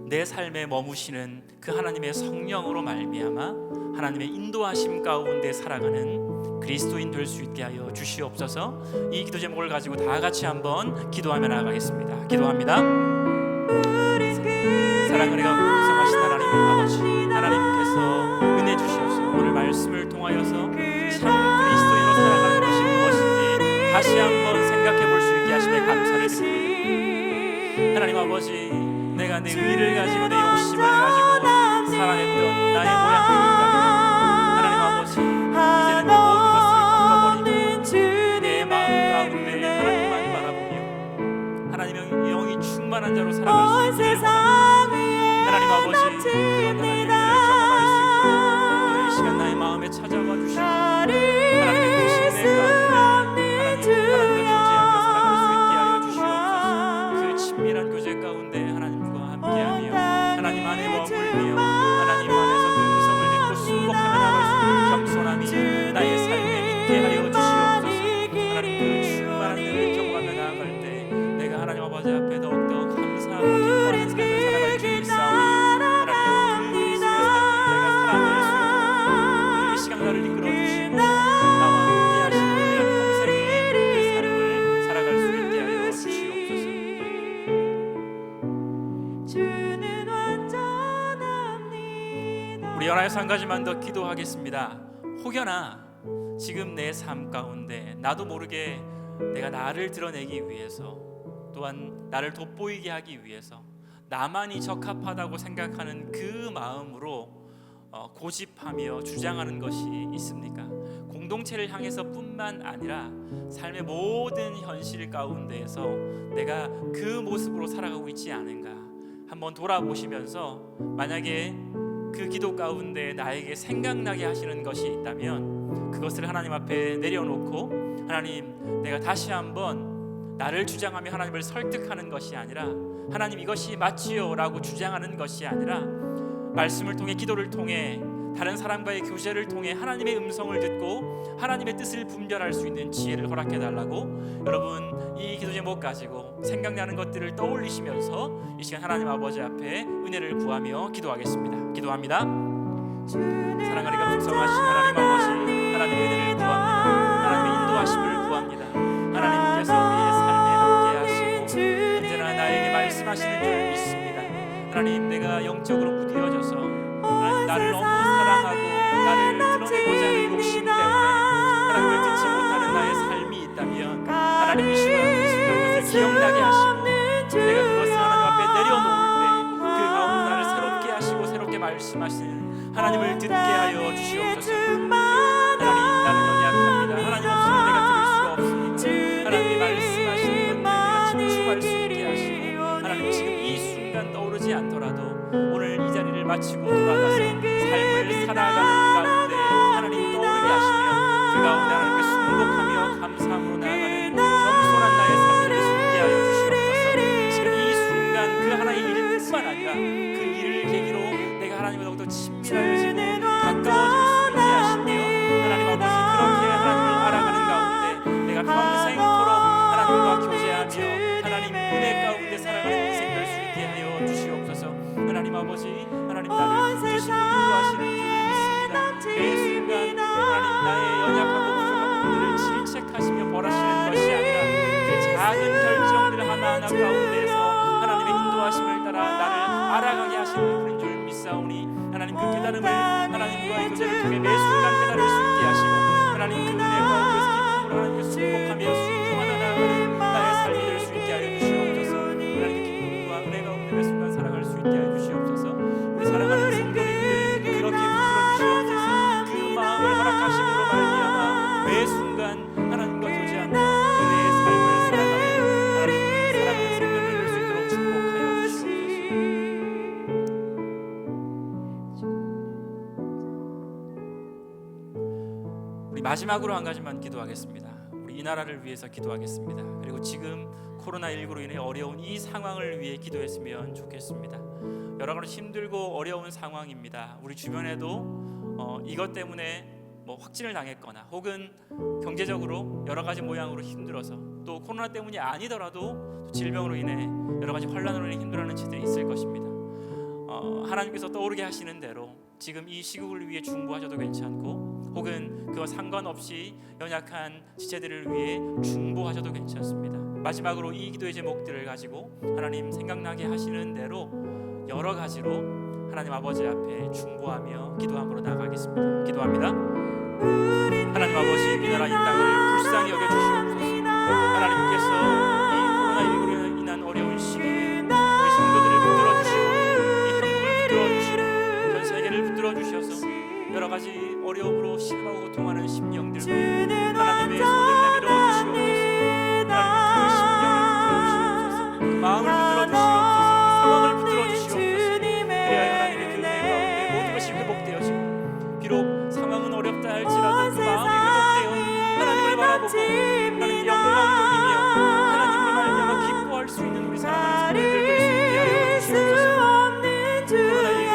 내 삶에 머무시는 그 하나님의 성령으로 말미암아 하나님의 인도하심 가운데 살아가는 그리스도인 될 수 있게 하여 주시옵소서. 이 기도 제목을 가지고 다 같이 한번 기도하며 나아가겠습니다. 기도합니다. 사랑하는 풍성하신 하나님 아버지, 하나님께서 은혜 주셔서 오늘 말씀을 통하여서 참 그리스도인으로 살아가는 것이 무엇인지 다시 한번 생각해 볼 수 있게 하심에 감사를 드립니다. 하나님 아버지, 내가 내 의를 가지고 내 욕심을 가지고 살아냈던 나의 모양이 있다면 하나님 아버지, 이제는 내 모든 것을 꺾어버리고 내 마음 가운데 하나님만 바라보며 하나님의 영이 충만한 자로 살아갈 수 있기를 원합니다. 하나님 아버지, 그런 하나님을 경험할 수 있도록 오늘 이 시간 나의 마음에 찾아와 주시고 하나님의 크신 내 가운데 하나님과 교제하며 살아갈 수 있게 하여 주시옵소서. 그 친밀한 교제 가운데 하나님과 함께하며 하나님 안에 머물며 하나님 안에서 그 음성을 듣고 순복하며 나갈 수 있는 겸손함이 나의 삶에 있게 하여 주시옵소서. 하나님 그 충만한 은혜를 경험하며 나아갈 때 내가 하나님 아버지 앞에 더욱더 감사하고 기뻐하는 삶을 살아갈 줄 믿사오니 하나님 그 그리스도의 삶을 내가 살아낼 수 있도록 이 시간 나를 이끌어 주시고 나와 함께 하시고 내가 평생에 그 삶을 살아갈 수 있게 하여 주시옵소서. 주는 완전합니다. 우리 연합에서 한 가지만 더 기도하겠습니다. 혹여나 지금 내 삶 가운데 나도 모르게 내가 나를 드러내기 위해서, 또한 나를 돋보이게 하기 위해서 나만이 적합하다고 생각하는 그 마음으로 고집하며 주장하는 것이 있습니까? 공동체를 향해서 뿐만 아니라 삶의 모든 현실 가운데에서 내가 그 모습으로 살아가고 있지 않은가 한번 돌아보시면서, 만약에 그 기도 가운데 나에게 생각나게 하시는 것이 있다면 그것을 하나님 앞에 내려놓고, 하나님 내가 다시 한번 나를 주장하며 하나님을 설득하는 것이 아니라, 하나님 이것이 맞지요 라고 주장하는 것이 아니라 말씀을 통해, 기도를 통해, 다른 사람과의 교제를 통해 하나님의 음성을 듣고 하나님의 뜻을 분별할 수 있는 지혜를 허락해 달라고, 여러분 이 기도 제목 가지고 생각나는 것들을 떠올리시면서 이 시간 하나님 아버지 앞에 은혜를 구하며 기도하겠습니다. 기도합니다. 사랑하리가 풍성하신 하나님 아버지, 하나님의 은혜를 구합니다. 하나님의 인도하심을 구합니다. 하나님께서 우리의 삶에 함께 하시고 언제나 나에게 말씀하시는 줄 믿습니다. 하나님, 내가 영적으로 무뎌져서 하나님 나를 너무 사랑하고 나를 드러내고자 하는 욕심 때문에 하나님을 듣지 못하는 나의 삶이 있다면 하나님 이 시간 그것을 기억나게 하시고 내가 그것을 하나님 앞에 내려놓을 때 그 가운데 나를 새롭게 하시고 새롭게 말씀하시는 하나님을 듣게 하여 주시옵소서. 하나님, 나는 연약합니다. 하나님 없이는 내가 들을 수가 없습니다. 하나님이 말씀하시는 것들 내가 집중할 수 있게 하시고, 하나님 지금 이 순간 떠오르지 않더라도 오늘 이 자리를 마치고 돌아가서 삶을 살아가는 가운데 하나님 떠오르게 하시며 그 가운데 하나님께 순복하며 감사함으로 나아가는 겸손한 나의 삶을 수 있게 하여 주시옵소서. 지금 이 순간 그 하나의 감사하며 하나님 은혜 가운데 살아가는 인생 될 수 있게 하여 주시옵소서. 하나님 아버지, 하나님 나를 붙드시고 인도하시는 줄을 믿습니다. 매 순간 하나님 나의 연약하고 부족한 부분들을 질책하시며 벌하시는 것이 아니라 그 작은 결정들 하나하나 가운데에서 하나님의 인도하심을 따라 나를 알아가게 하시는 분인 줄 믿사오니 하나님 그 깨달음을 하나님과의 교제를 통해 매 순간 깨달을 수 있게 하시고 하나님 그 은혜 가운데서 기쁨으로 하나님께 순복하며 순종하며 나아가는 나의 삶이 될 수 있게 하여 주시옵소서. 하나님 기쁨과 은혜 가운데 매 순간 살아갈 수 있게 하여 주시옵소서. 우리 사랑하는 성도님들 그렇게 붙들어 주시옵소서. 그 마음을 허락하심으로 말미암아 매 순간 하나님과 교제하며 은혜의 삶을 살아가며 하나님 사랑하는 성도님들 될 수 있도록 축복하여 주시옵소서. 우리 마지막으로 한 가지만 기도하겠습니다. 우리 이 나라를 위해서 기도하겠습니다. 그리고 지금 코로나19로 인해 어려운 이 상황을 위해 기도했으면 좋겠습니다. 여러 가지 힘들고 어려운 상황입니다. 우리 주변에도 이것 때문에 확진을 당했거나 혹은 경제적으로 여러 가지 모양으로 힘들어서 또 코로나 때문이 아니더라도 질병으로 인해 여러 가지 환란으로 인해 힘들어하는 지들이 있을 것입니다. 하나님께서 떠오르게 하시는 대로 지금 이 시국을 위해 중보하셔도 괜찮고 혹은 그와 상관없이 연약한 지체들을 위해 중보하셔도 괜찮습니다. 마지막으로 이 기도의 제목들을 가지고 하나님 생각나게 하시는 대로 여러 가지로 하나님 아버지 앞에 중보하며 기도함으로 나가겠습니다. 기도합니다. 하나님 아버지, 이 나라 이 땅을 불쌍히 여겨주시옵소서. 하나님께서 이 코로나19로 인한 어려운 시기에 우리 성도들을 붙들어주시고 이 한국을 붙들어주시고 전 세계를 붙들어주셔서 여러 가지 어려움으로 심하고 고통하는 심령들 위해 하나님의 손을 내밀어 주시옵소서. 하나님 그 심령을 붙들어주시옵소서. 그 마음을 붙들어주시옵소서. 그 상황을 붙들어주시옵소서. 그래야 하나님의 그 은혜 가운데 모든 것이 회복되어지고 비록 상황은 어렵다 할지라도 그 마음이 회복되어 하나님을 바라보고 하나님께 영광 돌리며 하나님을 말미암아 기뻐할 수 있는 우리 사랑하는 성도들 될 수 있게 하여 주시옵소서. 코로나19로 인해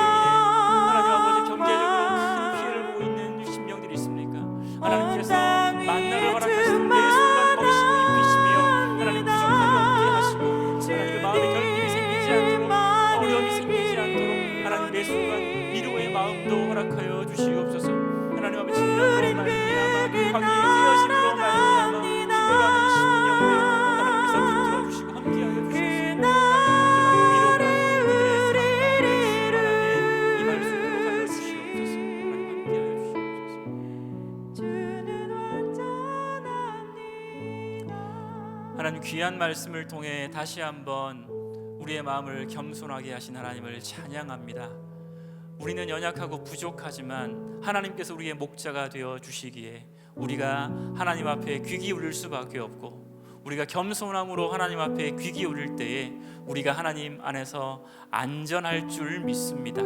하나님 아버지 경제적으로 큰 피해를 보고 있는 심령들이 있습니까? 하나님께서 만나를 허락하시는 매 순간 먹이시고 입히시며 하나님 부족함이 없게 하시고 하나님 그 마음에 결핍이 생기지 않도록 어려움이 생기지 않도록 하나님 매 순간 위로의 마음도 허락하여 주시옵소서. 하나님 아버지 진정으로 말미암아 관계의 깨어짐으로 말미암아 힘들어하는 심령들 하나님께서 붙들어 주시고 함께하여 주시옵소서. 하나님 위로가 그들의 삶 가운데 충만하게 임할 수 있도록 하여 주시옵소서. 하나님 함께하여 주시옵소서. 하나님 귀한 말씀을 통해 다시 한번 우리의 마음을 겸손하게 하신 하나님을 찬양합니다. 우리는 연약하고 부족하지만 하나님께서 우리의 목자가 되어 주시기에 우리가 하나님 앞에 귀 기울일 수밖에 없고 우리가 겸손함으로 하나님 앞에 귀 기울일 때에 우리가 하나님 안에서 안전할 줄 믿습니다.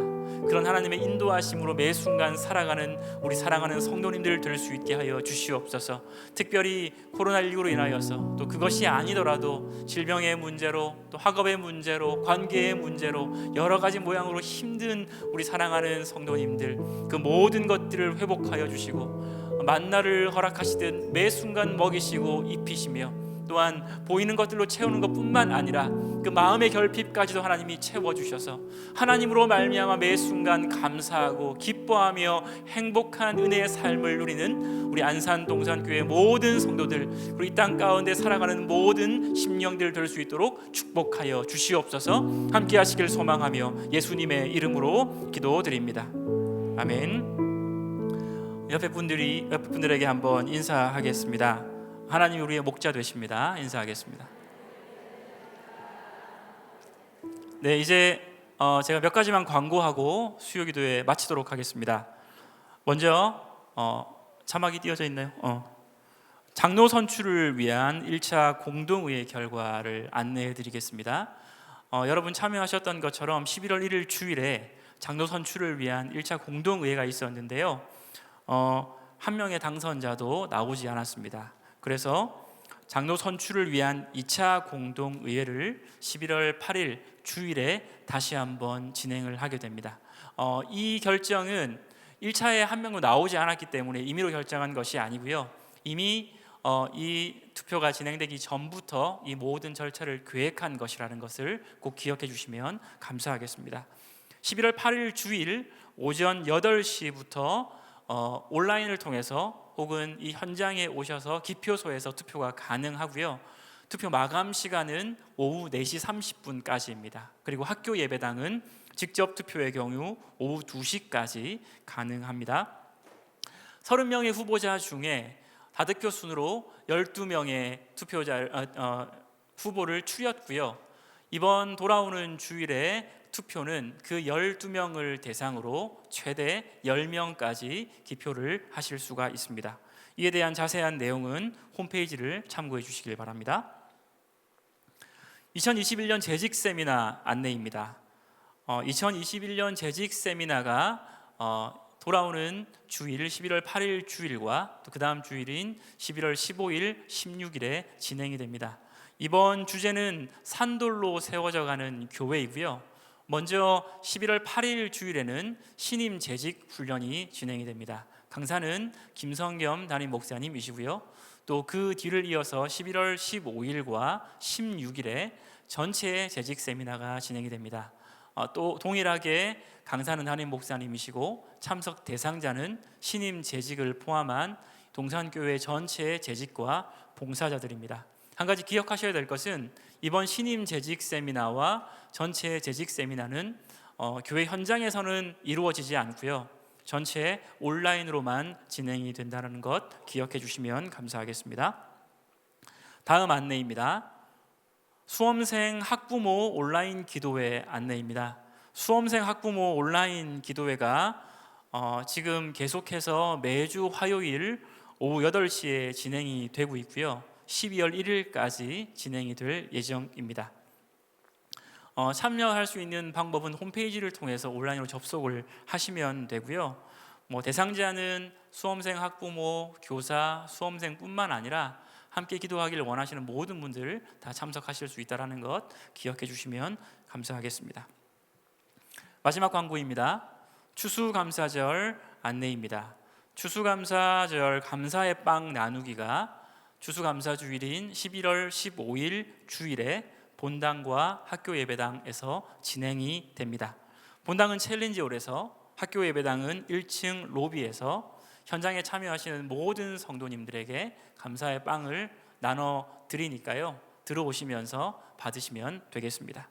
그런 하나님의 인도하심으로 매 순간 살아가는 우리 사랑하는 성도님들 될 수 있게 하여 주시옵소서. 특별히 코로나19로 인하여서 또 그것이 아니더라도 질병의 문제로 또 학업의 문제로 관계의 문제로 여러 가지 모양으로 힘든 우리 사랑하는 성도님들 그 모든 것들을 회복하여 주시고 만나를 허락하시듯 매 순간 먹이시고 입히시며 또한 보이는 것들로 채우는 것뿐만 아니라 그 마음의 결핍까지도 하나님이 채워주셔서 하나님으로 말미암아 매 순간 감사하고 기뻐하며 행복한 은혜의 삶을 누리는 우리 안산동산교회 모든 성도들 그리고 이 땅 가운데 살아가는 모든 심령들 될 수 있도록 축복하여 주시옵소서. 함께 하시길 소망하며 예수님의 이름으로 기도드립니다. 아멘. 옆에 분들에게 한번 인사하겠습니다. 하나님이 우리의 목자 되십니다. 인사하겠습니다. 네, 이제 제가 몇 가지만 광고하고 수요기도회 마치도록 하겠습니다. 먼저 자막이 띄어져 있나요? 장로 선출을 위한 1차 공동의회 결과를 안내해 드리겠습니다. 여러분 참여하셨던 것처럼 11월 1일 주일에 장로 선출을 위한 1차 공동의회가 있었는데요. 한 명의 당선자도 나오지 않았습니다. 그래서 장로 선출을 위한 2차 공동의회를 11월 8일 주일에 다시 한번 진행을 하게 됩니다. 이 결정은 1차에 한 명도 나오지 않았기 때문에 임의로 결정한 것이 아니고요. 이미 이 투표가 진행되기 전부터 이 모든 절차를 계획한 것이라는 것을 꼭 기억해 주시면 감사하겠습니다. 11월 8일 주일 오전 8시부터 온라인을 통해서 혹은 이 현장에 오셔서 기표소에서 투표가 가능하고요. 투표 마감 시간은 오후 4시 30분까지입니다. 그리고 학교 예배당은 직접 투표의 경우 오후 2시까지 가능합니다. 30명의 후보자 중에 다득표 순으로 12명의 후보를 추렸고요. 이번 돌아오는 주일에 투표는 그 12명을 대상으로 최대 10명까지 기표를 하실 수가 있습니다. 이에 대한 자세한 내용은 홈페이지를 참고해 주시길 바랍니다. 2021년 재직 세미나 안내입니다. 2021년 재직 세미나가 돌아오는 주일 11월 8일 주일과 또 그 다음 주일인 11월 15일, 16일에 진행이 됩니다. 이번 주제는 산돌로 세워져 가는 교회이고요. 먼저 11월 8일 주일에는 신임 재직 훈련이 진행이 됩니다. 강사는 김성겸 담임 목사님이시고요. 또 그 뒤를 이어서 11월 15일과 16일에 전체 재직 세미나가 진행이 됩니다. 또 동일하게 강사는 담임 목사님이시고 참석 대상자는 신임 재직을 포함한 동산교회 전체 재직과 봉사자들입니다. 한 가지 기억하셔야 될 것은 이번 신임 재직 세미나와 전체 재직 세미나는 교회 현장에서는 이루어지지 않고요. 전체 온라인으로만 진행이 된다는 것 기억해 주시면 감사하겠습니다. 다음 안내입니다. 수험생 학부모 온라인 기도회 안내입니다. 수험생 학부모 온라인 기도회가 지금 계속해서 매주 화요일 오후 8시에 진행이 되고 있고요. 12월 1일까지 진행이 될 예정입니다. 참여할 수 있는 방법은 홈페이지를 통해서 온라인으로 접속을 하시면 되고요. 대상자는 수험생, 학부모, 교사, 수험생뿐만 아니라 함께 기도하기를 원하시는 모든 분들 다 참석하실 수 있다는 것 기억해 주시면 감사하겠습니다. 마지막 광고입니다. 추수감사절 안내입니다. 추수감사절 감사의 빵 나누기가 추수감사주일인 11월 15일 주일에 본당과 학교 예배당에서 진행이 됩니다. 본당은 챌린지홀에서, 학교 예배당은 1층 로비에서 현장에 참여하시는 모든 성도님들에게 감사의 빵을 나눠 드리니까요. 들어오시면서 받으시면 되겠습니다.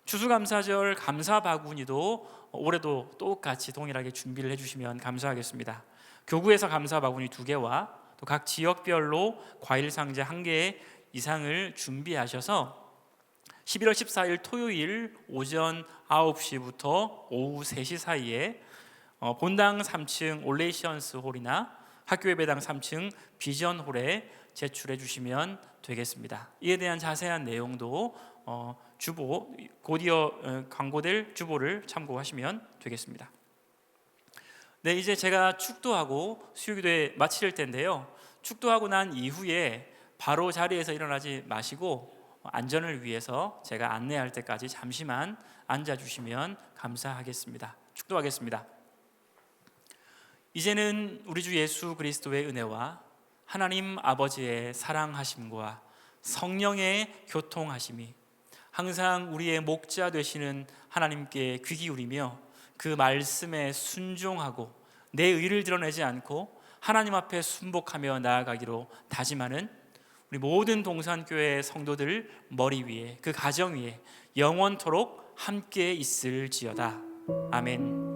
추수감사절 감사 바구니도 올해도 똑같이 동일하게 준비를 해주시면 감사하겠습니다. 교구에서 감사 바구니 2개와 또 각 지역별로 과일 상자 1개 이상을 준비하셔서 11월 14일 토요일 오전 9시부터 오후 3시 사이에 본당 3층 올레이션스 홀이나 학교 예배당 3층 비전 홀에 제출해 주시면 되겠습니다. 이에 대한 자세한 내용도 주보 곧이어 광고될 주보를 참고하시면 되겠습니다. 네, 이제 제가 축도하고 수요기도회 마칠 텐데요. 축도하고 난 이후에 바로 자리에서 일어나지 마시고 안전을 위해서 제가 안내할 때까지 잠시만 앉아주시면 감사하겠습니다. 축도하겠습니다. 이제는 우리 주 예수 그리스도의 은혜와 하나님 아버지의 사랑하심과 성령의 교통하심이 항상 우리의 목자 되시는 하나님께 귀 기울이며 그 말씀에 순종하고 내 의를 드러내지 않고 하나님 앞에 순복하며 나아가기로 다짐하는 우리 모든 동산교회 성도들 머리 위에, 그 가정 위에 영원토록 함께 있을지어다. 아멘.